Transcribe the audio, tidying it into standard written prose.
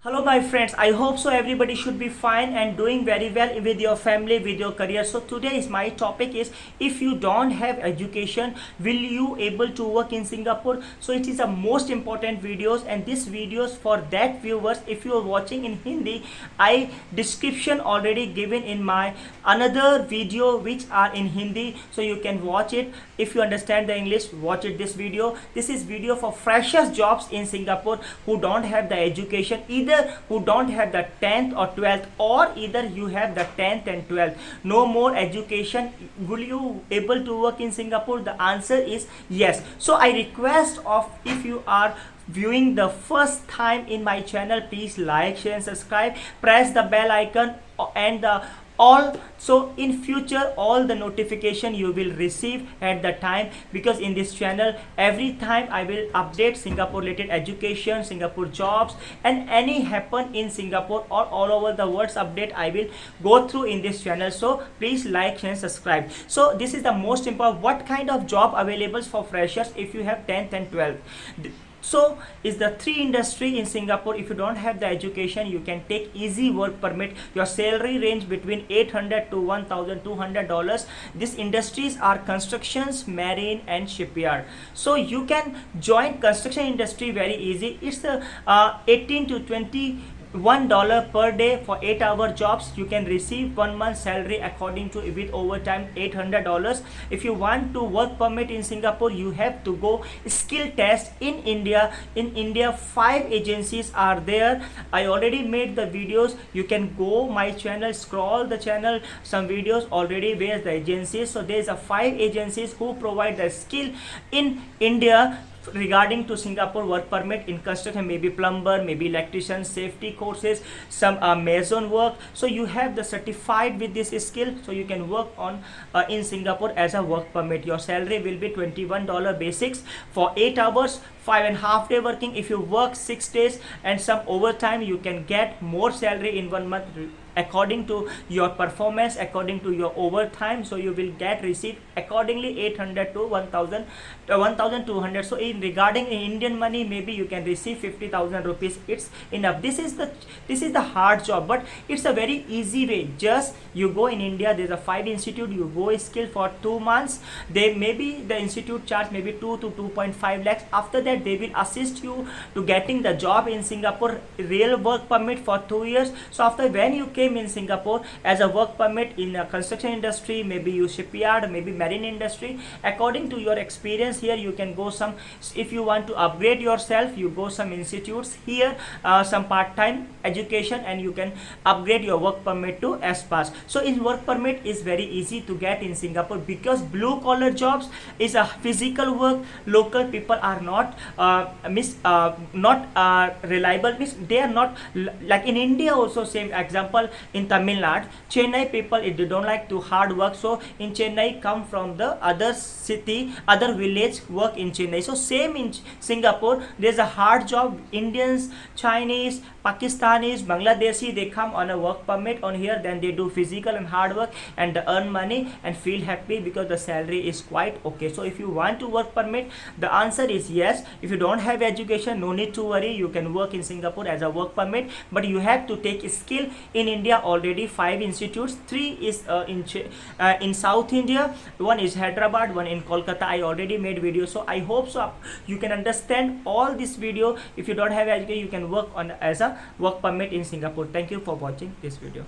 Hello my friends, I hope so everybody should be fine and doing very well with your family, with your career. So today is my topic is, if you don't have education, will you able to work in Singapore? So it is a most important videos, and this videos for that viewers. If you are watching in Hindi, I description already given in my another video which are in Hindi, so you can watch it. If you understand the English, watch it this video. This is video for freshers jobs in Singapore who don't have the education, either who don't have the 10th or 12th, or either you have the 10th and 12th, no more education. Will you able to work in Singapore? The answer is yes. So I request of, if you are viewing the first time in my channel, please like, share and subscribe, press the bell icon and the all, so in future all the notification you will receive at the time, because in this channel every time I will update Singapore related education, Singapore jobs, and any happen in Singapore or all over the world update I will go through in this channel. So please like, share and subscribe. So this is the most important, what kind of job available for freshers if you have 10th and 12th. So is the three industry in Singapore. If you don't have the education, you can take easy work permit. Your salary range between $800 to $1,200. These industries are constructions, marine and shipyard. So you can join construction industry very easy. It's a 18 to 21 per day for 8-hour jobs. You can receive 1 month salary according to, with overtime, $800. If you want to work permit in Singapore, you have to go skill test in India. In India 5 agencies are there. I already made the videos. You can go my channel, scroll the channel, some videos already where the agencies. So there is a 5 agencies who provide the skill in India regarding to Singapore work permit. In construction, maybe plumber, maybe electrician, safety courses, some mason work. So you have the certified with this skill, so you can work on in Singapore as a work permit. Your salary will be $21 basics for 8 hours, 5.5 day working. If you work 6 days and some overtime, you can get more salary in 1 month according to your performance, according to your overtime. So you will get received accordingly 800 to 1,200. So in regarding Indian money, maybe you can receive 50,000 rupees. It's enough. This is the hard job, but it's a very easy way. Just you go in India, there's a 5 institute, you go skill for 2 months. They maybe the institute charge maybe 2 to 2.5 lakhs. After that they will assist you to getting the job in Singapore, real work permit for 2 years. So after when you came in Singapore as a work permit in a construction industry, maybe you shipyard, maybe marine industry, according to your experience, here you can go some. If you want to upgrade yourself, you go some institutes here, some part-time education, and you can upgrade your work permit to S-Pass. So in work permit is very easy to get in Singapore, because blue collar jobs is a physical work. Local people are not reliable, means they are not like in India. Also same example, in Tamil Nadu, Chennai people, they don't like to hard work, so in Chennai come from the other city, other village, work in Chennai. So same in Singapore, there's a hard job. Indians, Chinese, Pakistanis, Bangladeshi, they come on a work permit on here, then they do physical and hard work and earn money and feel happy because the salary is quite okay. So if you want to work permit, the answer is yes. If you don't have education, no need to worry, you can work in Singapore as a work permit, but you have to take skill. In India already 5 institutes, 3 is in South India, 1 is Hyderabad, 1 in Kolkata. I already made video, so I hope so you can understand all this video. If you don't have education, you can work on as a work permit in Singapore. Thank you for watching this video.